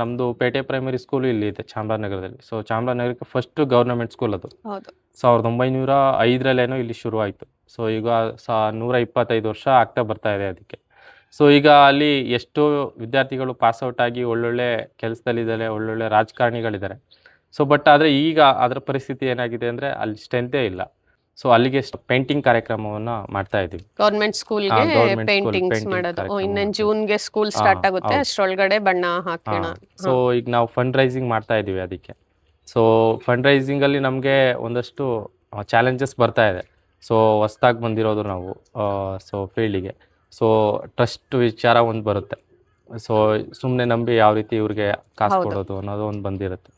ನಮ್ಮದು ಪೇಟೆ primary school ಇಲ್ಲಿ ಇದೆ ಚಾಮರಾಜನಗರದಲ್ಲಿ. ಸೊ ಚಾಮರಾಜನಗರಕ್ಕೆ ಫಸ್ಟು ಗೌರ್ನಮೆಂಟ್ ಸ್ಕೂಲ್ ಅದು. ಹೌದು 1905ರಲ್ಲೇನೋ ಇಲ್ಲಿ ಶುರುವಾಯಿತು. ಸೊ ಈಗ 125 ವರ್ಷ ಆಗ್ತಾ ಬರ್ತಾ ಇದೆ ಅದಕ್ಕೆ. ಸೊ ಈಗ ಅಲ್ಲಿ ಎಷ್ಟೋ ವಿದ್ಯಾರ್ಥಿಗಳು ಪಾಸ್ಔಟ್ ಆಗಿ ಒಳ್ಳೊಳ್ಳೆ ಕೆಲಸದಲ್ಲಿದ್ದಾರೆ, ಒಳ್ಳೊಳ್ಳೆ ರಾಜಕಾರಣಿಗಳಿದ್ದಾರೆ. ಸೊ ಬಟ್ ಆದರೆ ಈಗ ಅದರ ಪರಿಸ್ಥಿತಿ ಏನಾಗಿದೆ ಅಂದರೆ ಅಲ್ಲಿ ಸ್ಟ್ರೆಂತೇ ಇಲ್ಲ. ಸೊ ಅಲ್ಲಿಗೆ ಪೇಂಟಿಂಗ್ ಕಾರ್ಯಕ್ರಮವನ್ನು ಮಾಡ್ತಾ ಇದ್ದೀವಿ. ಗೌರ್ಮೆಂಟ್ ಸ್ಕೂಲ್ಗೆ ಗೌರ್ಮೆಂಟ್ ಸ್ಕೂಲ್ ಪೇಂಟಿಂಗ್ಸ್ ಪೇಂಟಿಂಗ್ ಮಾಡೋದು. ಕಾರ್ಯಕ್ರಮ ಇನ್ನೇನು ಮಾಡ್ತೀವಿ. ಜೂನ್ಗೆ ಸ್ಕೂಲ್ ಸ್ಟಾರ್ಟ್ ಆಗುತ್ತೆ, ಹೌದು. ಅಷ್ಟರೊಳಗಡೆ ಬಣ್ಣ ಹಾಕೋಣ. ಸೊ ಈಗ ನಾವು ಫಂಡ್ ರೈಸಿಂಗ್ ಮಾಡ್ತಾ ಇದ್ದೀವಿ ಅದಕ್ಕೆ. ಸೊ ಫಂಡ್ ರೈಸಿಂಗಲ್ಲಿ ನಮಗೆ ಒಂದಷ್ಟು ಚಾಲೆಂಜಸ್ ಬರ್ತಾ ಇದೆ. ಸೊ ಹೊಸ್ದಾಗಿ ಬಂದಿರೋದು ನಾವು ಸೊ ಫೀಲ್ಡಿಗೆ. ಸೊ ಟ್ರಸ್ಟ್ ವಿಚಾರ ಒಂದು ಬರುತ್ತೆ. ಸೊ ಸುಮ್ಮನೆ ನಂಬಿ ಯಾವ ರೀತಿ ಇವ್ರಿಗೆ ಕಾಸು ಹೌದು. ಕೊಡೋದು ಅನ್ನೋದು ಒಂದು ಬಂದಿರುತ್ತೆ.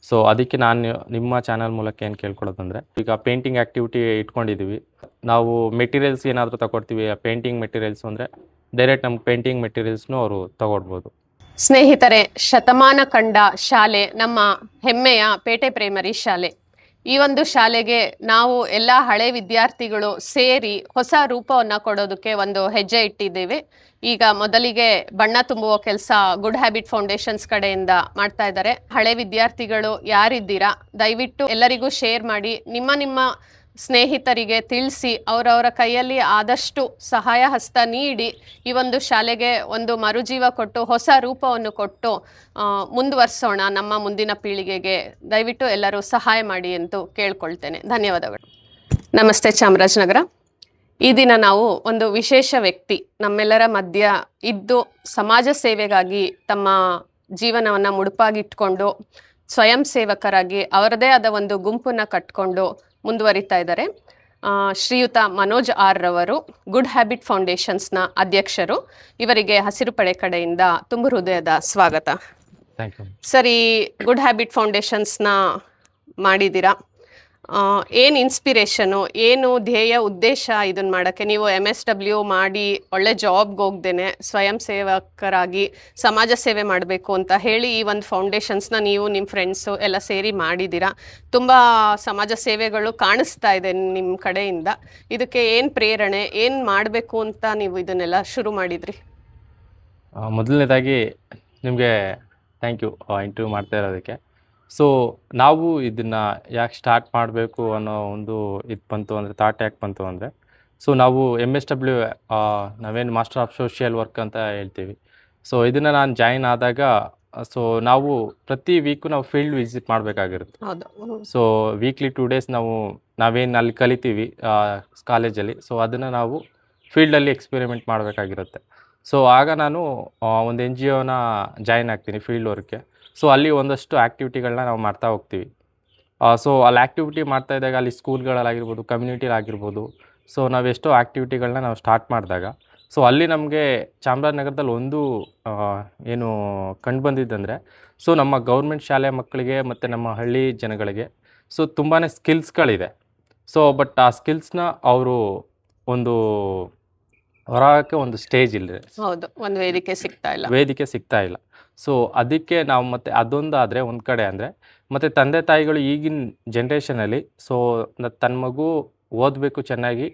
ಸೊ ಅದಕ್ಕೆ ನಾನು ನಿಮ್ಮ ಚಾನಲ್ ಮೂಲಕ ಏನು ಕೇಳ್ಕೊಳ್ಳೋದಂದರೆ, ಈಗ ಪೇಂಟಿಂಗ್ ಆ್ಯಕ್ಟಿವಿಟಿ ಇಟ್ಕೊಂಡಿದ್ದೀವಿ. ನಾವು ಮೆಟೀರಿಯಲ್ಸ್ ಏನಾದರೂ ತಗೊಳ್ತೀವಿ, ಪೇಂಟಿಂಗ್ ಮೆಟೀರಿಯಲ್ಸ್ ಅಂದರೆ ಡೈರೆಕ್ಟ್ ನಮ್ಮ ಪೇಂಟಿಂಗ್ ಮೆಟೀರಿಯಲ್ಸ್ನೂ ಅವರು ತಗೊಳ್ಬೋದು. ಸ್ನೇಹಿತರೆ, ಶತಮಾನ ಕಂಡ ಶಾಲೆ ನಮ್ಮ ಹೆಮ್ಮೆಯ ಪೇಟೆ ಪ್ರೈಮರಿ ಶಾಲೆ. ಈ ಒಂದು ಶಾಲೆಗೆ ನಾವು ಎಲ್ಲ ಹಳೆ ವಿದ್ಯಾರ್ಥಿಗಳು ಸೇರಿ ಹೊಸ ರೂಪವನ್ನು ಕೊಡೋದಕ್ಕೆ ಒಂದು ಹೆಜ್ಜೆ ಇಟ್ಟಿದ್ದೇವೆ. ಈಗ ಮೊದಲಿಗೆ ಬಣ್ಣ ತುಂಬುವ ಕೆಲಸ ಗುಡ್ ಹ್ಯಾಬಿಟ್ ಫೌಂಡೇಶನ್ಸ್ ಕಡೆಯಿಂದ ಮಾಡ್ತಾ ಇದ್ದಾರೆ. ಹಳೆ ವಿದ್ಯಾರ್ಥಿಗಳು ಯಾರಿದ್ದೀರಾ, ದಯವಿಟ್ಟು ಎಲ್ಲರಿಗೂ ಶೇರ್ ಮಾಡಿ, ನಿಮ್ಮ ಸ್ನೇಹಿತರಿಗೆ ತಿಳಿಸಿ, ಅವರವರ ಕೈಯಲ್ಲಿ ಆದಷ್ಟು ಸಹಾಯ ಹಸ್ತ ನೀಡಿ ಈ ಒಂದು ಶಾಲೆಗೆ ಒಂದು ಮರುಜೀವ ಕೊಟ್ಟು ಹೊಸ ರೂಪವನ್ನು ಕೊಟ್ಟು ಮುಂದುವರಿಸೋಣ ನಮ್ಮ ಮುಂದಿನ ಪೀಳಿಗೆಗೆ. ದಯವಿಟ್ಟು ಎಲ್ಲರೂ ಸಹಾಯ ಮಾಡಿ ಎಂದು ಕೇಳ್ಕೊಳ್ತೇನೆ. ಧನ್ಯವಾದಗಳು. ನಮಸ್ತೆ ಚಾಮರಾಜನಗರ. ಈ ದಿನ ನಾವು ಒಂದು ವಿಶೇಷ ವ್ಯಕ್ತಿ ನಮ್ಮೆಲ್ಲರ ಮಧ್ಯ ಇದ್ದು ಸಮಾಜ ಸೇವೆಗಾಗಿ ತಮ್ಮ ಜೀವನವನ್ನು ಮುಡುಪಾಗಿಟ್ಕೊಂಡು ಸ್ವಯಂ ಸೇವಕರಾಗಿ ಅವರದೇ ಆದ ಒಂದು ಗುಂಪನ್ನು ಕಟ್ಕೊಂಡು ಮುಂದುವರಿತಾ ಇದ್ದಾರೆ. ಶ್ರೀಯುತ ಮನೋಜ್ ಆರ್ ರವರು ಗುಡ್ ಹ್ಯಾಬಿಟ್ ಫೌಂಡೇಶನ್ಸ್ನ ಅಧ್ಯಕ್ಷರು. ಇವರಿಗೆ ಹಸಿರು ಪಡೆ ಕಡೆಯಿಂದ ತುಂಬು ಹೃದಯದ ಸ್ವಾಗತ. Thank you. ಸರಿ, ಗುಡ್ ಹ್ಯಾಬಿಟ್ ಫೌಂಡೇಶನ್ಸ್ನ ಮಾಡಿದ್ದೀರಾ. ಏನು ಇನ್ಸ್ಪಿರೇಷನು, ಏನು ಧ್ಯೇಯ ಉದ್ದೇಶ ಇದನ್ನು ಮಾಡೋಕ್ಕೆ? ನೀವು MSW ಮಾಡಿ ಒಳ್ಳೆ ಜಾಬ್ಗೆ ಹೋಗ್ದೇನೆ ಸ್ವಯಂ ಸೇವಕರಾಗಿ ಸಮಾಜ ಸೇವೆ ಮಾಡಬೇಕು ಅಂತ ಹೇಳಿ ಈ ಒಂದು ಫೌಂಡೇಶನ್ಸ್ನ ನೀವು ನಿಮ್ಮ ಫ್ರೆಂಡ್ಸು ಎಲ್ಲ ಸೇರಿ ಮಾಡಿದ್ದೀರಾ. ತುಂಬ ಸಮಾಜ ಸೇವೆಗಳು ಕಾಣಿಸ್ತಾ ಇದೆ ನಿಮ್ಮ ಕಡೆಯಿಂದ. ಇದಕ್ಕೆ ಏನು ಪ್ರೇರಣೆ, ಏನು ಮಾಡಬೇಕು ಅಂತ ನೀವು ಇದನ್ನೆಲ್ಲ ಶುರು ಮಾಡಿದ್ರಿ? ಮೊದಲನೇದಾಗಿ ನಿಮಗೆ ಥ್ಯಾಂಕ್ ಯು ಇಂಟರ್ವ್ಯೂ ಮಾಡ್ತಾ ಇರೋದಕ್ಕೆ. ಸೊ ನಾವು ಇದನ್ನು ಯಾಕೆ ಸ್ಟಾರ್ಟ್ ಮಾಡಬೇಕು ಅನ್ನೋ ಒಂದು ಇದು ಬಂತು ಅಂದರೆ, ಥಾಟ್ ಯಾಕೆ ಬಂತು ಅಂದರೆ, ಸೊ ನಾವು MSW ನಾವೇನು ಮಾಸ್ಟರ್ ಆಫ್ ಸೋಷಿಯಲ್ ವರ್ಕ್ ಅಂತ ಹೇಳ್ತೀವಿ. ಸೊ ಇದನ್ನು ನಾನು ಜಾಯಿನ್ ಆದಾಗ ಸೊ ನಾವು ಪ್ರತಿ ವೀಕು ನಾವು ಫೀಲ್ಡ್ ವಿಸಿಟ್ ಮಾಡಬೇಕಾಗಿರುತ್ತೆ. ಹೌದು. ಸೊ ವೀಕ್ಲಿ 2 ಡೇಸ್ ನಾವೇನು ಅಲ್ಲಿ ಕಲಿತೀವಿ ಕಾಲೇಜಲ್ಲಿ, ಸೊ ಅದನ್ನು ನಾವು ಫೀಲ್ಡಲ್ಲಿ ಎಕ್ಸ್ಪೆರಿಮೆಂಟ್ ಮಾಡಬೇಕಾಗಿರುತ್ತೆ. ಸೊ ಆಗ ನಾನು ಒಂದು NGOನ ಜಾಯಿನ್ ಆಗ್ತೀನಿ ಫೀಲ್ಡ್ ವರ್ಕ್ಗೆ. ಸೊ ಅಲ್ಲಿ ಒಂದಷ್ಟು ಆ್ಯಕ್ಟಿವಿಟಿಗಳನ್ನ ನಾವು ಮಾಡ್ತಾ ಹೋಗ್ತೀವಿ. ಸೊ ಅಲ್ಲಿ ಆ್ಯಕ್ಟಿವಿಟಿ ಮಾಡ್ತಾ ಇದ್ದಾಗ ಅಲ್ಲಿ ಸ್ಕೂಲ್ಗಳಾಗಿರ್ಬೋದು, ಕಮ್ಯುನಿಟಿಲಾಗಿರ್ಬೋದು, ಸೊ ನಾವೆಷ್ಟೋ ಆ್ಯಕ್ಟಿವಿಟಿಗಳನ್ನ ನಾವು ಸ್ಟಾರ್ಟ್ ಮಾಡಿದಾಗ ಸೊ ಅಲ್ಲಿ ನಮಗೆ ಚಾಮರಾಜನಗರದಲ್ಲಿ ಒಂದು ಏನು ಕಂಡು ಬಂದಿದ್ದಂದರೆ, ಸೊ ನಮ್ಮ ಗೌರ್ಮೆಂಟ್ ಶಾಲೆ ಮಕ್ಕಳಿಗೆ ಮತ್ತು ನಮ್ಮ ಹಳ್ಳಿ ಜನಗಳಿಗೆ ಸೊ ತುಂಬಾ ಸ್ಕಿಲ್ಸ್ಗಳಿದೆ. ಸೊ ಬಟ್ ಆ ಸ್ಕಿಲ್ಸ್ನ ಅವರು ಒಂದು ಹೊರಕ್ಕೆ ಒಂದು ಸ್ಟೇಜ್ ಇಲ್ಲ, ಹೌದು, ಒಂದು ವೇದಿಕೆ ಸಿಗ್ತಾ ಇಲ್ಲ. ಸೊ ಅದಕ್ಕೆ ನಾವು ಮತ್ತು ಅದೊಂದಾದರೆ ಒಂದು ಕಡೆ ಅಂದರೆ, ಮತ್ತು ತಂದೆ ತಾಯಿಗಳು ಈಗಿನ ಜನ್ರೇಷನಲ್ಲಿ ಸೊ ತನ್ನ ಮಗು ಓದಬೇಕು ಚೆನ್ನಾಗಿ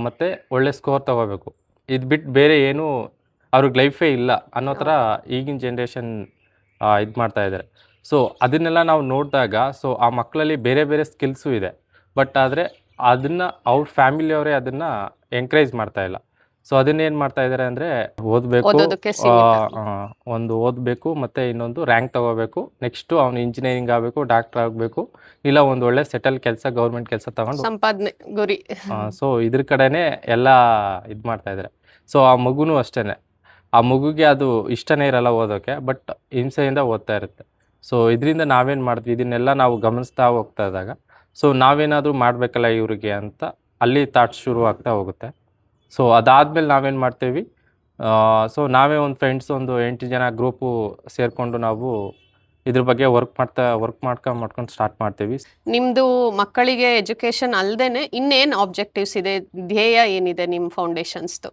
ಮತ್ತು ಒಳ್ಳೆ ಸ್ಕೋರ್ ತೊಗೋಬೇಕು, ಇದು ಬಿಟ್ಟು ಬೇರೆ ಏನೂ ಅವ್ರಿಗೆ ಲೈಫೇ ಇಲ್ಲ ಅನ್ನೋ ಥರ ಈಗಿನ ಜನ್ರೇಷನ್ ಇದು ಮಾಡ್ತಾ ಇದ್ದಾರೆ. ಸೊ ಅದನ್ನೆಲ್ಲ ನಾವು ನೋಡಿದಾಗ ಸೊ ಆ ಮಕ್ಕಳಲ್ಲಿ ಬೇರೆ ಬೇರೆ ಸ್ಕಿಲ್ಸು ಇದೆ. ಬಟ್ ಆದರೆ ಅದನ್ನು ಅವ್ರ ಫ್ಯಾಮಿಲಿಯವರೇ ಅದನ್ನು ಎಂಕರೇಜ್ ಮಾಡ್ತಾ ಇಲ್ಲ. ಸೊ ಅದನ್ನೇನು ಮಾಡ್ತಾ ಇದ್ದಾರೆ ಅಂದರೆ, ಓದೋದಕ್ಕೆ ಸೀಮಿತ. ಒಂದು ಓದಬೇಕು ಮತ್ತು ಇನ್ನೊಂದು ರ್ಯಾಂಕ್ ತೊಗೋಬೇಕು, ನೆಕ್ಸ್ಟು ಅವನು ಇಂಜಿನಿಯರಿಂಗ್ ಆಗಬೇಕು, ಡಾಕ್ಟ್ರ್ ಆಗಬೇಕು, ಇಲ್ಲ ಒಂದು ಒಳ್ಳೆ ಸೆಟಲ್ ಕೆಲಸ, ಗೌರ್ಮೆಂಟ್ ಕೆಲಸ ತಗೊಂಡು ಸಂಪಾದನೆ ಗುರಿ. ಸೊ ಇದ್ರ ಕಡೆನೇ ಎಲ್ಲ ಇದು ಮಾಡ್ತಾ ಇದ್ದಾರೆ. ಸೊ ಆ ಮಗುನೂ ಅಷ್ಟೇ, ಆ ಮಗುಗೆ ಅದು ಇಷ್ಟನೇ ಇರಲ್ಲ ಓದೋಕ್ಕೆ, ಬಟ್ ಹಿಂಸೆಯಿಂದ ಓದ್ತಾ ಇರುತ್ತೆ. ಸೊ ಇದರಿಂದ ನಾವೇನು ಮಾಡ್ತೀವಿ, ಇದನ್ನೆಲ್ಲ ನಾವು ಗಮನಿಸ್ತಾ ಹೋಗ್ತಾ ಇದ್ದಾಗ ಸೊ ನಾವೇನಾದರೂ ಮಾಡಬೇಕಲ್ಲ ಇವರಿಗೆ ಅಂತ ಅಲ್ಲಿ ಥಾಟ್ಸ್ ಶುರು ಆಗ್ತಾ ಹೋಗುತ್ತೆ. ಸೊ ಅದಾದಮೇಲೆ ನಾವೇನು ಮಾಡ್ತೀವಿ, ಸೊ ನಾವೇ ಒಂದು ಫ್ರೆಂಡ್ಸ್ ಒಂದು 8 ಜನ ಗ್ರೂಪು ಸೇರಿಕೊಂಡು ನಾವು ಇದ್ರ ಬಗ್ಗೆ ಮಾಡ್ಕೊಂಡು ಸ್ಟಾರ್ಟ್ ಮಾಡ್ತೀವಿ. ನಿಮ್ಮದು ಮಕ್ಕಳಿಗೆ ಎಜುಕೇಷನ್ ಅಲ್ಲದೆ ಇನ್ನೇನು ಆಬ್ಜೆಕ್ಟಿವ್ಸ್ ಇದೆ, ಧ್ಯೇಯ ಏನಿದೆ ನಿಮ್ಮ ಫೌಂಡೇಶನ್ಸ್ದು?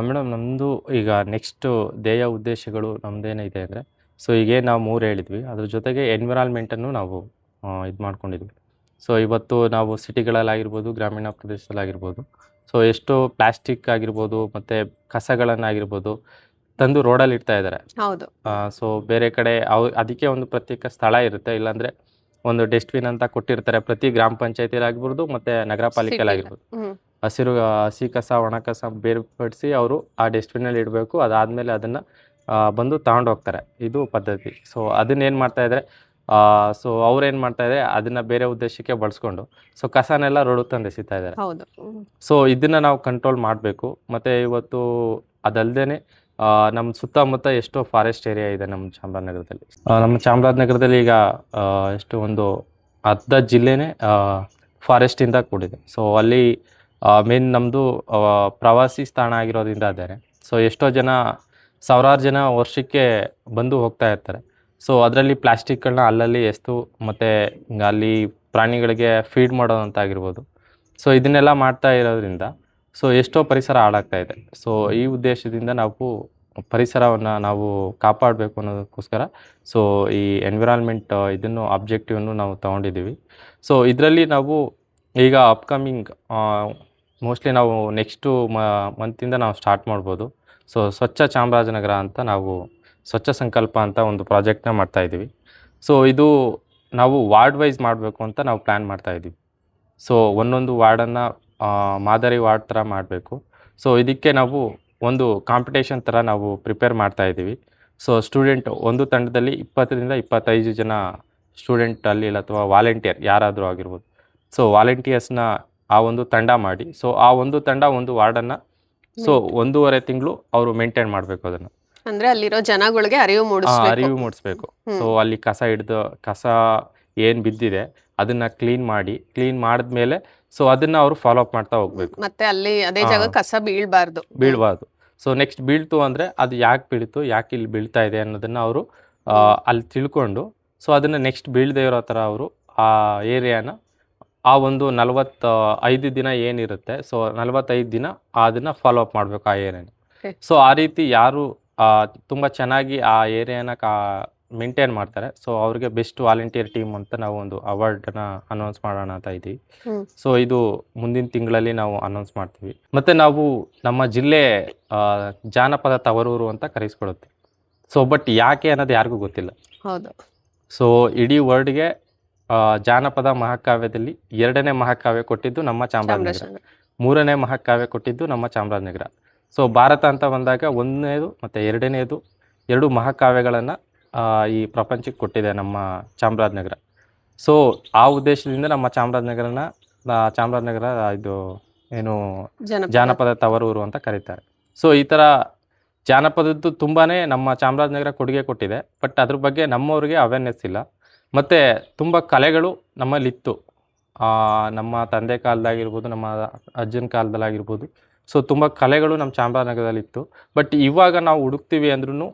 ಮೇಡಮ್, ನಮ್ಮದು ಈಗ ನೆಕ್ಸ್ಟು ಧ್ಯೇಯ ಉದ್ದೇಶಗಳು ನಮ್ಮದೇನಿದೆ ಅಂದರೆ, ಸೊ ಈಗ ನಾವು 3 ಹೇಳಿದ್ವಿ, ಅದ್ರ ಜೊತೆಗೆ ಎನ್ವಿರಾನ್ಮೆಂಟನ್ನು ನಾವು ಇದು ಮಾಡ್ಕೊಂಡಿದ್ವಿ. ಸೊ ಇವತ್ತು ನಾವು ಸಿಟಿಗಳಲ್ಲಾಗಿರ್ಬೋದು, ಗ್ರಾಮೀಣ ಪ್ರದೇಶದಲ್ಲಾಗಿರ್ಬೋದು, ಸೊ ಎಷ್ಟೋ ಪ್ಲಾಸ್ಟಿಕ್ ಆಗಿರ್ಬೋದು ಮತ್ತು ಕಸಗಳನ್ನಾಗಿರ್ಬೋದು, ತಂದು ರೋಡಲ್ಲಿ ಇಡ್ತಾ ಇದ್ದಾರೆ. ಹೌದು. ಸೊ ಬೇರೆ ಕಡೆ ಅದಕ್ಕೆ ಒಂದು ಪ್ರತ್ಯೇಕ ಸ್ಥಳ ಇರುತ್ತೆ. ಇಲ್ಲಾಂದರೆ ಒಂದು ಡಸ್ಟ್ಬಿನ್ ಅಂತ ಕೊಟ್ಟಿರ್ತಾರೆ ಪ್ರತಿ ಗ್ರಾಮ ಪಂಚಾಯತಿಯಲ್ಲಿ ಆಗಿರ್ಬೋದು ಮತ್ತು ನಗರ ಪಾಲಿಕೆಯಲ್ಲಿ ಸಿಟಿಲಿ. ಆಗಿರ್ಬೋದು. ಹ್ಮ್. ಹಸಿ ಕಸ ಒಣ ಕಸ ಬೇರ್ಪಡಿಸಿ ಅವರು ಆ ಡಸ್ಟ್ಬಿನ್ನಲ್ಲಿ ಇಡಬೇಕು. ಅದಾದಮೇಲೆ ಅದನ್ನು ಬಂದು ತಗೊಂಡು ಹೋಗ್ತಾರೆ. ಇದು ಪದ್ಧತಿ. ಸೊ ಅದನ್ನೇನು ಮಾಡ್ತಾಯಿದ್ದಾರೆ, ಸೊ ಅವ್ರೇನು ಮಾಡ್ತಾಯಿದ್ದಾರೆ, ಅದನ್ನು ಬೇರೆ ಉದ್ದೇಶಕ್ಕೆ ಬಳಸ್ಕೊಂಡು ಸೊ ಕಸನೆಲ್ಲ ರೋಡಿಗೆ ತಂದು ಎಸಿತಾ ಇದ್ದಾರೆ. ಹೌದು. ಸೊ ಇದನ್ನು ನಾವು ಕಂಟ್ರೋಲ್ ಮಾಡಬೇಕು. ಮತ್ತು ಇವತ್ತು ಅದಲ್ಲದೆ ನಮ್ಮ ಸುತ್ತಮುತ್ತ ಎಷ್ಟೋ ಫಾರೆಸ್ಟ್ ಏರಿಯಾ ಇದೆ ನಮ್ಮ ಚಾಮರಾಜನಗರದಲ್ಲಿ. ನಮ್ಮ ಚಾಮರಾಜನಗರದಲ್ಲಿ ಈಗ ಎಷ್ಟು ಒಂದು ಅರ್ಧ ಜಿಲ್ಲೆನೇ ಫಾರೆಸ್ಟಿಂದ ಕೂಡಿದೆ. ಸೊ ಅಲ್ಲಿ ಮೇನ್ ನಮ್ಮದು ಪ್ರವಾಸಿ ತಾಣ ಆಗಿರೋದ್ರಿಂದ ಅದೇ. ಸೊ ಎಷ್ಟೋ ಜನ, ಸಾವಿರಾರು ಜನ ವರ್ಷಕ್ಕೆ ಬಂದು ಹೋಗ್ತಾ ಇರ್ತಾರೆ. ಸೊ ಅದರಲ್ಲಿ ಪ್ಲಾಸ್ಟಿಕ್ಗಳನ್ನ ಅಲ್ಲಲ್ಲಿ ಎಸ್ತು ಮತ್ತು ಅಲ್ಲಿ ಪ್ರಾಣಿಗಳಿಗೆ ಫೀಡ್ ಮಾಡೋದಂತಾಗಿರ್ಬೋದು. ಸೊ ಇದನ್ನೆಲ್ಲ ಮಾಡ್ತಾ ಇರೋದ್ರಿಂದ ಸೊ ಎಷ್ಟೋ ಪರಿಸರ ಹಾಳಾಗ್ತಾ ಇದೆ. ಸೊ ಈ ಉದ್ದೇಶದಿಂದ ನಾವು ಪರಿಸರವನ್ನು ನಾವು ಕಾಪಾಡಬೇಕು ಅನ್ನೋದಕ್ಕೋಸ್ಕರ ಸೊ ಈ ಎನ್ವಿರಾನ್ಮೆಂಟ್ ಇದನ್ನು ಆಬ್ಜೆಕ್ಟಿವನ್ನು ನಾವು ತೊಗೊಂಡಿದ್ದೀವಿ. ಸೊ ಇದರಲ್ಲಿ ನಾವು ಈಗ ಅಪ್ಕಮಿಂಗ್ ಮೋಸ್ಟ್ಲಿ ನಾವು ನೆಕ್ಸ್ಟು ಮಂತಿಂದ ನಾವು ಸ್ಟಾರ್ಟ್ ಮಾಡ್ಬೋದು. ಸೊ ಸ್ವಚ್ಛ ಚಾಮರಾಜನಗರ ಅಂತ ನಾವು ಸ್ವಚ್ಛ ಸಂಕಲ್ಪ ಅಂತ ಒಂದು ಪ್ರಾಜೆಕ್ಟ್ನ ಮಾಡ್ತಾಯಿದ್ದೀವಿ. ಸೊ ಇದು ನಾವು ವಾರ್ಡ್ ವೈಸ್ ಮಾಡಬೇಕು ಅಂತ ನಾವು ಪ್ಲ್ಯಾನ್ ಮಾಡ್ತಾಯಿದ್ದೀವಿ. ಸೊ ಒಂದೊಂದು ವಾರ್ಡನ್ನು ಮಾದರಿ ವಾರ್ಡ್ ಥರ ಮಾಡಬೇಕು. ಸೊ ಇದಕ್ಕೆ ನಾವು ಒಂದು ಕಾಂಪಿಟೇಷನ್ ಥರ ನಾವು ಪ್ರಿಪೇರ್ ಮಾಡ್ತಾಯಿದ್ದೀವಿ. ಸೊ ಸ್ಟೂಡೆಂಟ್ ಒಂದು ತಂಡದಲ್ಲಿ 20ರಿಂದ 25 ಜನ ಸ್ಟೂಡೆಂಟ್ ಅಲ್ಲಿ ಅಥವಾ ವಾಲಂಟಿಯರ್ ಯಾರಾದರೂ ಆಗಿರ್ಬೋದು. ಸೊ ವಾಲಂಟಿಯರ್ಸ್ನ ಆ ಒಂದು ತಂಡ ಮಾಡಿ, ಸೊ ಆ ಒಂದು ತಂಡ ಒಂದು ವಾರ್ಡನ್ನು ಸೊ 1.5 ತಿಂಗಳು ಅವರು ಮೇಂಟೈನ್ ಮಾಡಬೇಕು. ಅದನ್ನು ಅಂದ್ರೆ ಅಲ್ಲಿರೋ ಜನಗಳಿಗೆ ಅರಿವು ಮೂಡಿಸ್ಬೇಕು. ಸೊ ಅಲ್ಲಿ ಕಸ ಏನು ಬಿದ್ದಿದೆ ಅದನ್ನು ಕ್ಲೀನ್ ಮಾಡಿದ್ಮೇಲೆ ಸೊ ಅದನ್ನು ಅವರು ಫಾಲೋ ಅಪ್ ಮಾಡ್ತಾ ಹೋಗ್ಬೇಕು. ಮತ್ತೆ ಅಲ್ಲಿ ಅದೇ ಜಾಗ ಕಸ ಬೀಳಬಾರ್ದು. ಸೊ ನೆಕ್ಸ್ಟ್ ಬೀಳ್ತು ಅಂದರೆ ಅದು ಯಾಕೆ ಬೀಳ್ತು, ಯಾಕೆ ಇಲ್ಲಿ ಬೀಳ್ತಾ ಇದೆ ಅನ್ನೋದನ್ನು ಅವರು ಅಲ್ಲಿ ತಿಳ್ಕೊಂಡು ಸೊ ಅದನ್ನು ನೆಕ್ಸ್ಟ್ ಬೀಳದೇ ಇರೋ ಥರ ಅವರು ಆ ಏರಿಯಾನ ಆ ಒಂದು 45 ದಿನ ಏನಿರುತ್ತೆ, ಸೊ 45 ದಿನ ಅದನ್ನು ಫಾಲೋ ಅಪ್ ಮಾಡಬೇಕು ಆ ಏರಿಯಾನ. ಸೊ ಆ ರೀತಿ ಯಾರು ತುಂಬ ಚೆನ್ನಾಗಿ ಆ ಏರಿಯಾನ ಮೇಂಟೈನ್ ಮಾಡ್ತಾರೆ, ಸೊ ಅವ್ರಿಗೆ ಬೆಸ್ಟ್ ವಾಲಂಟಿಯರ್ ಟೀಮ್ ಅಂತ ನಾವು ಒಂದು ಅವಾರ್ಡನ್ನ ಅನೌನ್ಸ್ ಮಾಡೋಣ ಅಂತ ಇದ್ದೀವಿ. ಸೊ ಇದು ಮುಂದಿನ ತಿಂಗಳಲ್ಲಿ ನಾವು ಅನೌನ್ಸ್ ಮಾಡ್ತೀವಿ. ಮತ್ತು ನಾವು ನಮ್ಮ ಜಿಲ್ಲೆ ಜಾನಪದ ತವರೂರು ಅಂತ ಕರೆಸ್ಕೊಳುತ್ತೆ. ಸೊ ಬಟ್ ಯಾಕೆ ಅನ್ನೋದು ಯಾರಿಗೂ ಗೊತ್ತಿಲ್ಲ. ಹೌದು. ಸೊ ಇಡೀ ವರ್ಲ್ಡ್ಗೆ ಜಾನಪದ ಮಹಾಕಾವ್ಯದಲ್ಲಿ 2ನೇ ಮಹಾಕಾವ್ಯ ಕೊಟ್ಟಿದ್ದು ನಮ್ಮ ಚಾಮರಾಜನಗರ, 3ನೇ ಮಹಾಕಾವ್ಯ ಕೊಟ್ಟಿದ್ದು ನಮ್ಮ ಚಾಮರಾಜನಗರ. ಸೊ ಭಾರತ ಅಂತ ಬಂದಾಗ 1ನೇದು ಮತ್ತು 2ನೇದು 2 ಮಹಾಕಾವ್ಯಗಳನ್ನು ಈ ಪ್ರಪಂಚಕ್ಕೆ ಕೊಟ್ಟಿದೆ ನಮ್ಮ ಚಾಮರಾಜನಗರ. ಸೊ ಆ ಉದ್ದೇಶದಿಂದ ನಮ್ಮ ಚಾಮರಾಜನಗರ ಇದು ಏನು ಜಾನಪದ ತವರೂರು ಅಂತ ಕರೀತಾರೆ. ಸೊ ಈ ಥರ ಜಾನಪದದ್ದು ತುಂಬಾ ನಮ್ಮ ಚಾಮರಾಜನಗರ ಕೊಡುಗೆ ಕೊಟ್ಟಿದೆ. ಬಟ್ ಅದ್ರ ಬಗ್ಗೆ ನಮ್ಮವ್ರಿಗೆ ಅವೇರ್ನೆಸ್ ಇಲ್ಲ. ಮತ್ತು ತುಂಬ ಕಲೆಗಳು ನಮ್ಮಲ್ಲಿತ್ತು, ನಮ್ಮ ತಂದೆ ಕಾಲದಾಗಿರ್ಬೋದು, ನಮ್ಮ ಅಜ್ಜನ ಕಾಲದಲ್ಲಾಗಿರ್ಬೋದು. ಸೊ ತುಂಬ ಕಲೆಗಳು ನಮ್ಮ ಚಾಮರಾಜನಗರದಲ್ಲಿತ್ತು. ಬಟ್ ಇವಾಗ ನಾವು ಹುಡುಕ್ತೀವಿ ಅಂದ್ರೂ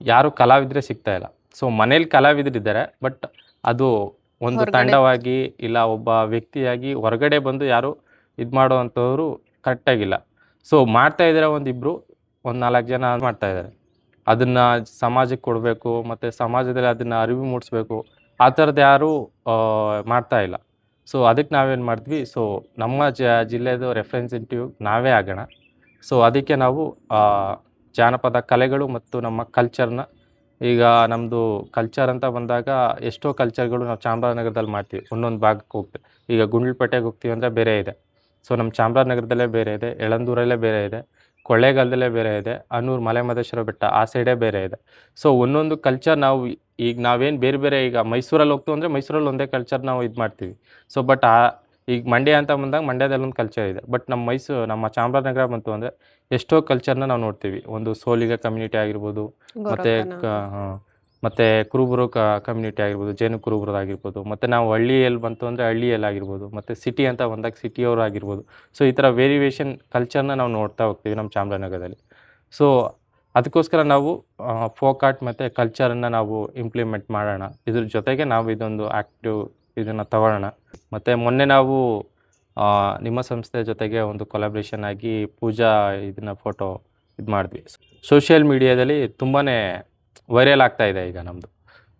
ಯಾರು ಕಲಾವಿದರೆ ಸಿಗ್ತಾಯಿಲ್ಲ. ಸೊ ಮನೇಲಿ ಕಲಾವಿದರಿದ್ದಾರೆ, ಬಟ್ ಅದು ಒಂದು ತಂಡವಾಗಿ ಇಲ್ಲ ಒಬ್ಬ ವ್ಯಕ್ತಿಯಾಗಿ ಹೊರಗಡೆ ಬಂದು ಯಾರು ಇದು ಮಾಡೋವಂಥವ್ರು ಕರೆಕ್ಟಾಗಿಲ್ಲ. ಸೊ ಮಾಡ್ತಾಯಿದ್ದಾರೆ, ಒಂದು 4 ಜನ ಮಾಡ್ತಾಯಿದ್ದಾರೆ. ಅದನ್ನು ಸಮಾಜಕ್ಕೆ ಕೊಡಬೇಕು ಮತ್ತು ಸಮಾಜದಲ್ಲಿ ಅದನ್ನು ಅರಿವು ಮೂಡಿಸ್ಬೇಕು, ಆ ಥರದ್ದು ಯಾರೂ ಮಾಡ್ತಾಯಿಲ್ಲ. ಸೊ ಅದಕ್ಕೆ ನಾವೇನು ಮಾಡಿದ್ವಿ, ಸೊ ನಮ್ಮ ಜಿಲ್ಲೆದು ರೆಪ್ರೆಸೆಂಟೇಟಿವ್ ನಾವೇ ಆಗೋಣ. ಸೊ ಅದಕ್ಕೆ ನಾವು ಜಾನಪದ ಕಲೆಗಳು ಮತ್ತು ನಮ್ಮ ಕಲ್ಚರ್ನ, ಈಗ ನಮ್ಮದು ಕಲ್ಚರ್ ಅಂತ ಬಂದಾಗ ಎಷ್ಟೋ ಕಲ್ಚರ್ಗಳು ನಾವು ಚಾಮರಾಜನಗರದಲ್ಲಿ ಮಾಡ್ತೀವಿ, ಒಂದೊಂದು ಭಾಗಕ್ಕೆ ಹೋಗ್ತೀವಿ. ಈಗ ಗುಂಡ್ಲುಪೇಟೆಗೆ ಹೋಗ್ತೀವಿ ಅಂದರೆ ಬೇರೆ ಇದೆ. ಸೊ ನಮ್ಮ ಚಾಮರಾಜನಗರದಲ್ಲೇ ಬೇರೆ ಇದೆ, ಯಳಂದೂರಲ್ಲೇ ಬೇರೆ ಇದೆ, ಕೊಳ್ಳೇಗಾಲದಲ್ಲೇ ಬೇರೆ ಇದೆ, ಅನೂರು ಮಲೆ ಮಹದೇಶ್ವರ ಬೆಟ್ಟ ಆ ಸೈಡೇ ಬೇರೆ ಇದೆ. ಸೊ ಒಂದೊಂದು ಕಲ್ಚರ್ ನಾವೇನು ಬೇರೆ ಈಗ ಮೈಸೂರಲ್ಲಿ ಹೋಗ್ತೀವಿ ಅಂದರೆ ಮೈಸೂರಲ್ಲಿ ಒಂದೇ ಕಲ್ಚರ್ ನಾವು ಇದು ಮಾಡ್ತೀವಿ. ಸೊ ಬಟ್ ಈಗ ಮಂಡ್ಯ ಅಂತ ಬಂದಾಗ ಮಂಡ್ಯದಲ್ಲಿ ಒಂದು ಕಲ್ಚರ್ ಇದೆ. ಬಟ್ ನಮ್ಮ ಚಾಮರಾಜನಗರ ಬಂತು ಅಂದರೆ ಎಷ್ಟೋ ಕಲ್ಚರ್ನ ನಾವು ನೋಡ್ತೀವಿ. ಒಂದು ಸೋಲಿಗ ಕಮ್ಯುನಿಟಿ ಆಗಿರ್ಬೋದು, ಮತ್ತು ಕುರುಬರು ಕಮ್ಯುನಿಟಿ ಆಗಿರ್ಬೋದು, ಜೇನು ಕುರುಬರದಾಗಿರ್ಬೋದು, ಮತ್ತು ನಾವು ಹಳ್ಳಿಯಲ್ಲಿ ಬಂತು ಅಂದರೆ ಹಳ್ಳಿಯಲ್ಲಿ ಆಗಿರ್ಬೋದು, ಮತ್ತು ಸಿಟಿ ಅಂತ ಬಂದಾಗ ಸಿಟಿಯವರು ಆಗಿರ್ಬೋದು. ಸೊ ಈ ಥರ ವೇರಿಯೇಷನ್ ಕಲ್ಚರ್ನ ನಾವು ನೋಡ್ತಾ ಹೋಗ್ತೀವಿ ನಮ್ಮ ಚಾಮರಾಜನಗರದಲ್ಲಿ. ಸೊ ಅದಕ್ಕೋಸ್ಕರ ನಾವು ಫೋಕ್ ಆರ್ಟ್ ಮತ್ತು ಕಲ್ಚರನ್ನು ನಾವು ಇಂಪ್ಲಿಮೆಂಟ್ ಮಾಡೋಣ. ಇದ್ರ ಜೊತೆಗೆ ನಾವು ಇದೊಂದು ಆ್ಯಕ್ಟಿವ್ ಇದನ್ನು ತಗೊಳ್ಳೋಣ. ಮತ್ತು ಮೊನ್ನೆ ನಾವು ನಿಮ್ಮ ಸಂಸ್ಥೆ ಜೊತೆಗೆ ಒಂದು ಕೊಲಾಬ್ರೇಷನ್ ಆಗಿ ಪೂಜಾ ಇದನ್ನು ಫೋಟೋ ಇದು ಮಾಡಿದ್ವಿ. ಸೋಷಿಯಲ್ ಮೀಡಿಯಾದಲ್ಲಿ ತುಂಬಾ ವೈರಲ್ ಆಗ್ತಾ ಇದೆ ಈಗ ನಮ್ಮದು.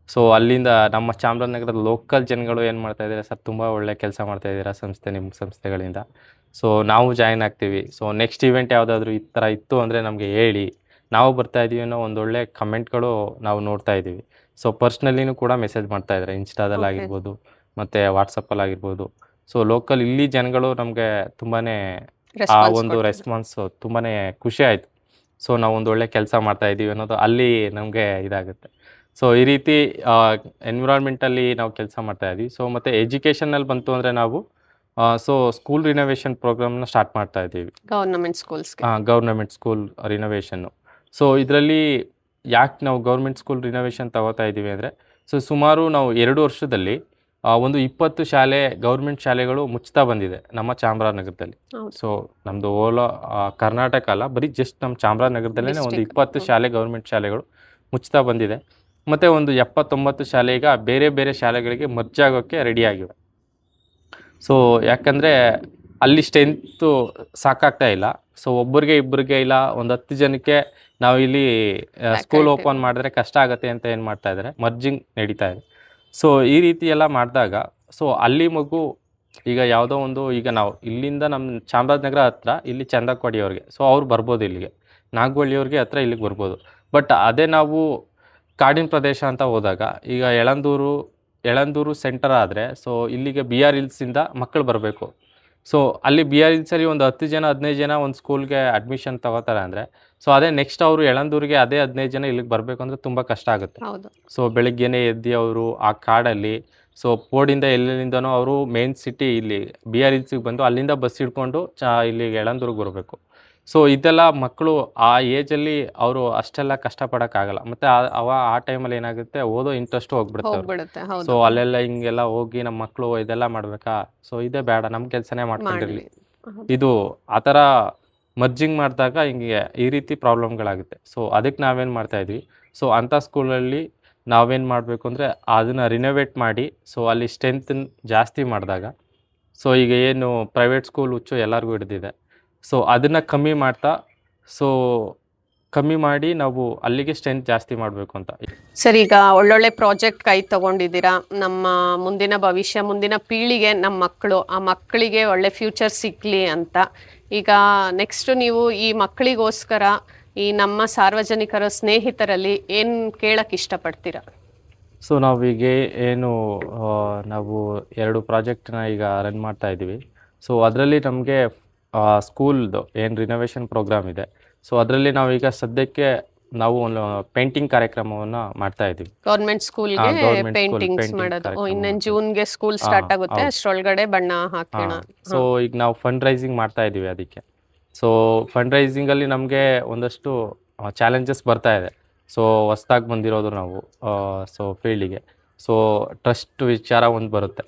ಸೊ ಅಲ್ಲಿಂದ ನಮ್ಮ ಚಾಮರಾಜನಗರದ ಲೋಕಲ್ ಜನಗಳು ಏನು ಮಾಡ್ತಾಯಿದ್ದಾರೆ, ಸರ್ ತುಂಬ ಒಳ್ಳೆ ಕೆಲಸ ಮಾಡ್ತಾಯಿದ್ದೀರಾ ನಿಮ್ಮ ಸಂಸ್ಥೆಗಳಿಂದ, ಸೊ ನಾವು ಜಾಯಿನ್ ಆಗ್ತೀವಿ. ಸೊ ನೆಕ್ಸ್ಟ್ ಇವೆಂಟ್ ಯಾವುದಾದ್ರೂ ಈ ಥರ ಇತ್ತು ಅಂದರೆ ನಮಗೆ ಹೇಳಿ, ನಾವು ಬರ್ತಾ ಇದೀವಿ ಅನ್ನೋ ಒಂದೊಳ್ಳೆ ಕಮೆಂಟ್ಗಳು ನಾವು ನೋಡ್ತಾ ಇದ್ದೀವಿ. ಸೊ ಪರ್ಸ್ನಲಿನೂ ಕೂಡ ಮೆಸೇಜ್ ಮಾಡ್ತಾ ಇದ್ದಾರೆ ಇನ್ಸ್ಟಾದಲ್ಲಿ ಓಕೆ. ಆಗಿರ್ಬೋದು ಮತ್ತು ವಾಟ್ಸಪ್ಪಲ್ಲಿ ಆಗಿರ್ಬೋದು. ಸೊ ಲೋಕಲ್ ಇಲ್ಲಿ ಜನಗಳು ನಮಗೆ ತುಂಬಾ ಆ ರೆಸ್ಪಾನ್ಸ್ ಒಂದು ಕೊಡ್ತಿದ್ರು. ರೆಸ್ಪಾನ್ಸು ತುಂಬಾ ಖುಷಿ ಆಯಿತು. ಸೊ ನಾವು ಒಂದು ಒಳ್ಳೆ ಕೆಲಸ ಮಾಡ್ತಾ ಇದ್ದೀವಿ ಅನ್ನೋದು ಅಲ್ಲಿ ನಮಗೆ ಇದಾಗುತ್ತೆ. ಸೊ ಈ ರೀತಿ ಎನ್ವಿರಾನ್ಮೆಂಟಲ್ಲಿ ನಾವು ಕೆಲಸ ಮಾಡ್ತಾ ಇದ್ದೀವಿ. ಸೊ ಮತ್ತು ಎಜುಕೇಷನಲ್ಲಿ ಬಂತು ಅಂದರೆ ನಾವು ಸೊ ಸ್ಕೂಲ್ ರಿನೋವೇಷನ್ ಪ್ರೋಗ್ರಾಮ್ನ ಸ್ಟಾರ್ಟ್ ಮಾಡ್ತಾ ಇದ್ದೀವಿ. ಗವರ್ನಮೆಂಟ್ ಸ್ಕೂಲ್ಸ್ಗೆ. ಗೌರ್ನಮೆಂಟ್ ಸ್ಕೂಲ್ ರಿನೋವೇಷನ್ನು. ಸೊ ಇದರಲ್ಲಿ ಯಾಕೆ ನಾವು ಗೌರ್ಮೆಂಟ್ ಸ್ಕೂಲ್ ರಿನೋವೇಷನ್ ತಗೋತಾ ಇದ್ದೀವಿ ಅಂದರೆ, ಸೊ ಸುಮಾರು ನಾವು 2 ವರ್ಷದಲ್ಲಿ ಒಂದು 20 ಶಾಲೆ ಗೌರ್ಮೆಂಟ್ ಶಾಲೆಗಳು ಮುಚ್ತಾ ಬಂದಿದೆ ನಮ್ಮ ಚಾಮರಾಜನಗರದಲ್ಲಿ. ಹೌದು. ಸೊ ನಮ್ಮದು ಕರ್ನಾಟಕ ಅಲ್ಲ, ಬರೀ ಜಸ್ಟ್ ನಮ್ಮ ಚಾಮರಾಜನಗರದಲ್ಲೇ ಒಂದು District. 20 ಶಾಲೆ ಗೌರ್ಮೆಂಟ್ ಶಾಲೆಗಳು ಮುಚ್ತಾ ಬಂದಿದೆ. ಮತ್ತು ಒಂದು 70-90 ಶಾಲೆ ಈಗ ಬೇರೆ ಬೇರೆ ಶಾಲೆಗಳಿಗೆ ಮರ್ಜ್ ಆಗೋಕ್ಕೆ ರೆಡಿ ಆಗಿವೆ. ಸೊ ಯಾಕಂದರೆ ಅಲ್ಲಿ ಸ್ಟ್ರೆಂತು ಸಾಕಾಗ್ತಾ ಇಲ್ಲ. ಸೊ ಒಬ್ಬರಿಗೆ ಇಬ್ಬರಿಗೆ ಇಲ್ಲ ಒಂದು 10 ಜನಕ್ಕೆ ನಾವು ಇಲ್ಲಿ ಸ್ಕೂಲ್ Faculty. ಓಪನ್ ಮಾಡಿದ್ರೆ ಕಷ್ಟ ಆಗುತ್ತೆ ಅಂತ ಏನು ಮಾಡ್ತಾ ಇದ್ದಾರೆ, ಮರ್ಜಿಂಗ್ ನಡೀತಾ ಇದೆ. ಸೊ ಈ ರೀತಿ ಎಲ್ಲ ಮಾಡಿದಾಗ ಸೊ ಅಲ್ಲಿ ಮಗು ಈಗ ಯಾವುದೋ ಒಂದು ಈಗ ನಾವು ಇಲ್ಲಿಂದ ನಮ್ಮ ಚಾಮರಾಜನಗರ ಹತ್ರ ಇಲ್ಲಿ ಚಂದಕ್ವಾಡಿಯವ್ರಿಗೆ ಸೊ ಅವ್ರು ಬರ್ಬೋದು ಇಲ್ಲಿಗೆ, ನಾಗವಳ್ಳಿಯವ್ರಿಗೆ ಹತ್ರ ಇಲ್ಲಿಗೆ ಬರ್ಬೋದು. ಬಟ್ ಅದೇ ನಾವು ಕಾಡಿನ ಪ್ರದೇಶ ಅಂತ ಹೋದಾಗ ಈಗ ಯಳಂದೂರು ಸೆಂಟರ್ ಆದರೆ ಸೊ ಇಲ್ಲಿಗೆ BR ಹಿಲ್ಸಿಂದ ಮಕ್ಕಳು ಬರಬೇಕು. ಸೊ ಅಲ್ಲಿ BR ಹಿಲ್ಸಲ್ಲಿ ಒಂದು 10 ಜನ 15 ಜನ ಒಂದು ಸ್ಕೂಲ್ಗೆ ಅಡ್ಮಿಷನ್ ತಗೋತಾರೆ ಅಂದರೆ, ಸೊ ಅದೇ ನೆಕ್ಸ್ಟ್ ಅವರು ಯಳಂದೂರಿಗೆ ಅದೇ 15 ಜನ ಇಲ್ಲಿಗೆ ಬರಬೇಕು ಅಂದರೆ ತುಂಬ ಕಷ್ಟ ಆಗುತ್ತೆ. ಹೌದು. ಸೊ ಬೆಳಿಗ್ಗೆನೇ ಎದ್ದು ಅವರು ಆ ಕಾಡಲ್ಲಿ ಸೊ ಪೋಡಿಂದ ಎಲ್ಲೆಲ್ಲಿಂದನೋ ಅವರು ಮೇನ್ ಸಿಟಿ ಇಲ್ಲಿ BR ಹಿಲ್ಸಿಗೆ ಬಂದು ಅಲ್ಲಿಂದ ಬಸ್ ಹಿಡ್ಕೊಂಡು ಇಲ್ಲಿಗೆ ಯಳಂದೂರಿಗೆ ಬರಬೇಕು. ಸೊ ಇದೆಲ್ಲ ಮಕ್ಕಳು ಆ ಏಜಲ್ಲಿ ಅವರು ಅಷ್ಟೆಲ್ಲ ಕಷ್ಟಪಡೋಕ್ಕಾಗಲ್ಲ. ಮತ್ತು ಆ ಟೈಮಲ್ಲಿ ಏನಾಗುತ್ತೆ, ಓದೋ ಇಂಟ್ರೆಸ್ಟು ಹೋಗ್ಬಿಡುತ್ತೆ ಅವ್ರಿಗೆ. ಹೋಗ್ಬಿಡುತ್ತೆ. ಹೌದು. ಸೊ ಅಲ್ಲೆಲ್ಲ ಹಿಂಗೆಲ್ಲ ಹೋಗಿ ನಮ್ಮ ಮಕ್ಕಳು ಇದೆಲ್ಲ ಮಾಡಬೇಕಾ, ಸೊ ಇದೇ ಬೇಡ, ನಮ್ಮ ಕೆಲಸನೇ ಮಾಡ್ಕೊಂಡಿರಲಿ. ಮಾಡ್ಲಿ. ಹೌದು. ಇದು ಆ ಥರ ಮರ್ಜಿಂಗ್ ಮಾಡಿದಾಗ ಹಿಂಗೆ ಈ ರೀತಿ ಪ್ರಾಬ್ಲಮ್ಗಳಾಗುತ್ತೆ. ಸೊ ಅದಕ್ಕೆ ನಾವೇನು ಮಾಡ್ತಾಯಿದ್ವಿ, ಸೊ ಅಂಥ ಸ್ಕೂಲಲ್ಲಿ ನಾವೇನು ಮಾಡಬೇಕು ಅಂದರೆ ಅದನ್ನು ರಿನೋವೇಟ್ ಮಾಡಿ ಸೊ ಅಲ್ಲಿ ಸ್ಟ್ರೆಂತನ್ನು ಜಾಸ್ತಿ ಮಾಡಿದಾಗ, ಸೊ ಈಗ ಏನು ಪ್ರೈವೇಟ್ ಸ್ಕೂಲ್ ಹುಚ್ಚು ಎಲ್ಲರಿಗೂ ಹಿಡಿದಿದೆ. ಸೊ ಅದನ್ನು ಕಮ್ಮಿ ಮಾಡಿ ನಾವು ಅಲ್ಲಿಗೆ ಸ್ಟ್ರೆಂತ್ ಜಾಸ್ತಿ ಮಾಡಬೇಕು ಅಂತ. ಸರ್, ಈಗ ಒಳ್ಳೊಳ್ಳೆ ಪ್ರಾಜೆಕ್ಟ್ ಕೈ ತಗೊಂಡಿದ್ದೀರಾ. ನಮ್ಮ ಮುಂದಿನ ಭವಿಷ್ಯ, ಮುಂದಿನ ಪೀಳಿಗೆ, ನಮ್ಮ ಮಕ್ಕಳು, ಆ ಮಕ್ಕಳಿಗೆ ಒಳ್ಳೆ ಫ್ಯೂಚರ್ ಸಿಗ್ಲಿ ಅಂತ. ಈಗ ನೆಕ್ಸ್ಟ್ ನೀವು ಈ ಮಕ್ಕಳಿಗೋಸ್ಕರ ಈ ನಮ್ಮ ಸಾರ್ವಜನಿಕರ ಸ್ನೇಹಿತರಲ್ಲಿ ಏನು ಕೇಳಕ್ಕೆ ಇಷ್ಟಪಡ್ತೀರಾ? ಸೊ ನಾವೀಗ ಏನು ನಾವು 2 ಪ್ರಾಜೆಕ್ಟ್ನ ಈಗ ರನ್ ಮಾಡ್ತಾ ಇದ್ದೀವಿ. ಸೊ ಅದರಲ್ಲಿ ನಮಗೆ ಸ್ಕೂಲ್ದು ಏನು ರಿನೋವೇಷನ್ ಪ್ರೋಗ್ರಾಮ್ ಇದೆ, ಸೊ ಅದರಲ್ಲಿ ನಾವೀಗ ಸದ್ಯಕ್ಕೆ ನಾವು ಒಂದು ಪೇಂಟಿಂಗ್ ಕಾರ್ಯಕ್ರಮವನ್ನು ಮಾಡ್ತಾ ಇದ್ದೀವಿ. ಗೌರ್ಮೆಂಟ್ ಸ್ಕೂಲ್ಗೆ government school ಪೇಂಟಿಂಗ್ಸ್ painting ಮಾಡೋದು. ಕಾರ್ಯಕ್ರಮ ಇನ್ನೇನು ಮಾಡ್ತಾ ಜೂನ್ಗೆ ಸ್ಕೂಲ್ ಸ್ಟಾರ್ಟ್ ಆಗುತ್ತೆ, ಹೌದು. ಅಷ್ಟರೊಳಗಡೆ ಬಣ್ಣ ಹಾಕೋಣ. ಸೊ ಈಗ ನಾವು ಫಂಡ್ ರೈಸಿಂಗ್ ಮಾಡ್ತಾ ಇದ್ದೀವಿ ಅದಕ್ಕೆ. ಸೊ ಫಂಡ್ ರೈಸಿಂಗಲ್ಲಿ ನಮಗೆ ಒಂದಷ್ಟು ಚಾಲೆಂಜಸ್ ಬರ್ತಾ ಇದೆ. ಸೊ ಹೊಸ್ದಾಗಿ ಬಂದಿರೋದು ನಾವು ಸೊ ಫೀಲ್ಡಿಗೆ. ಸೊ ಟ್ರಸ್ಟ್ ವಿಚಾರ ಒಂದು ಬರುತ್ತೆ.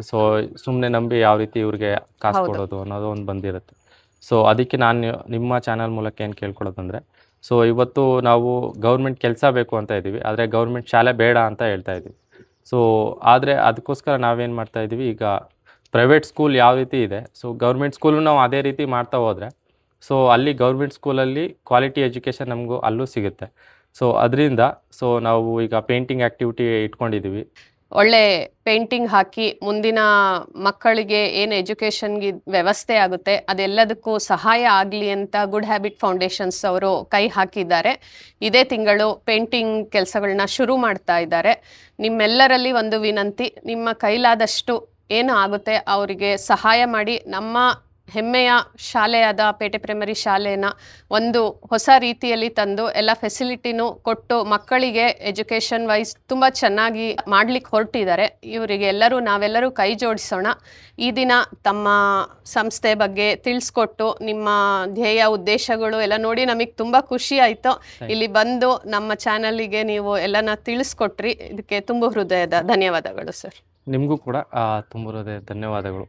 ಸೊ ಸುಮ್ಮನೆ ನಂಬಿ ಯಾವ ರೀತಿ ಇವ್ರಿಗೆ ಕಾಸು ಹೌದು. ಕೊಡೋದು ಅನ್ನೋದು ಒಂದು ಬಂದಿರುತ್ತೆ. ಸೊ ಅದಕ್ಕೆ ನಾನು ನಿಮ್ಮ ಚಾನಲ್ ಮೂಲಕ ಏನು ಕೇಳ್ಕೊಳ್ಳೋದಂದರೆ, ಸೊ ಇವತ್ತು ನಾವು ಗೌರ್ಮೆಂಟ್ ಕೆಲಸ ಬೇಕು ಅಂತ ಇದ್ದೀವಿ, ಆದರೆ ಗೌರ್ಮೆಂಟ್ ಶಾಲೆ ಬೇಡ ಅಂತ ಹೇಳ್ತಾ ಇದ್ದೀವಿ. ಸೊ ಆದರೆ ಅದಕ್ಕೋಸ್ಕರ ನಾವೇನು ಮಾಡ್ತಾ ಇದ್ದೀವಿ, ಈಗ ಪ್ರೈವೇಟ್ ಸ್ಕೂಲ್ ಯಾವ ರೀತಿ ಇದೆ, ಸೊ ಗೌರ್ಮೆಂಟ್ ಸ್ಕೂಲು ನಾವು ಅದೇ ರೀತಿ ಮಾಡ್ತಾ ಹೋದರೆ ಸೊ ಅಲ್ಲಿ ಗೌರ್ಮೆಂಟ್ ಸ್ಕೂಲಲ್ಲಿ ಕ್ವಾಲಿಟಿ ಎಜುಕೇಷನ್ ನಮಗೂ ಅಲ್ಲೂ ಸಿಗುತ್ತೆ. ಸೊ ಅದರಿಂದ ಸೊ ನಾವು ಈಗ ಪೇಂಟಿಂಗ್ ಆ್ಯಕ್ಟಿವಿಟಿ ಇಟ್ಕೊಂಡಿದ್ದೀವಿ. ಒಳ್ಳೆ ಪೇಂಟಿಂಗ್ ಹಾಕಿ ಮುಂದಿನ ಮಕ್ಕಳಿಗೆ ಏನು ಎಜುಕೇಷನ್ಗೆ ವ್ಯವಸ್ಥೆ ಆಗುತ್ತೆ ಅದೆಲ್ಲದಕ್ಕೂ ಸಹಾಯ ಆಗಲಿ ಅಂತ ಗುಡ್ ಹ್ಯಾಬಿಟ್ ಫೌಂಡೇಶನ್ಸ್ ಅವರು ಕೈ ಹಾಕಿದ್ದಾರೆ. ಇದೇ ತಿಂಗಳು ಪೇಂಟಿಂಗ್ ಕೆಲಸಗಳನ್ನ ಶುರು ಮಾಡ್ತಾ ಇದ್ದಾರೆ. ನಿಮ್ಮೆಲ್ಲರಲ್ಲಿ ಒಂದು ವಿನಂತಿ, ನಿಮ್ಮ ಕೈಲಾದಷ್ಟು ಏನು ಆಗುತ್ತೆ ಅವರಿಗೆ ಸಹಾಯ ಮಾಡಿ ನಮ್ಮ ಹೆಮ್ಮೆಯ ಶಾಲೆಯಾದ ಪೇಟೆ ಪ್ರೈಮರಿ ಶಾಲೆನ ಒಂದು ಹೊಸ ರೀತಿಯಲ್ಲಿ ತಂದು ಎಲ್ಲ ಫೆಸಿಲಿಟಿನೂ ಕೊಟ್ಟು ಮಕ್ಕಳಿಗೆ ಎಜುಕೇಷನ್ ವೈಸ್ ತುಂಬ ಚೆನ್ನಾಗಿ ಮಾಡ್ಲಿಕ್ಕೆ ಹೊರಟಿದ್ದಾರೆ. ಇವರಿಗೆ ನಾವೆಲ್ಲರೂ ಕೈ ಜೋಡಿಸೋಣ. ಈ ದಿನ ತಮ್ಮ ಸಂಸ್ಥೆ ಬಗ್ಗೆ ತಿಳಿಸ್ಕೊಟ್ಟು ನಿಮ್ಮ ಧ್ಯೇಯ ಉದ್ದೇಶಗಳು ಎಲ್ಲ ನೋಡಿ ನಮಗೆ ತುಂಬ ಖುಷಿ ಆಯಿತು. ಇಲ್ಲಿ ಬಂದು ನಮ್ಮ ಚಾನಲಿಗೆ ನೀವು ಎಲ್ಲನ ತಿಳಿಸ್ಕೊಟ್ರಿ. ಇದಕ್ಕೆ ತುಂಬ ಹೃದಯದ ಧನ್ಯವಾದಗಳು ಸರ್. ನಿಮಗೂ ಕೂಡ ತುಂಬ ಹೃದಯ ಧನ್ಯವಾದಗಳು.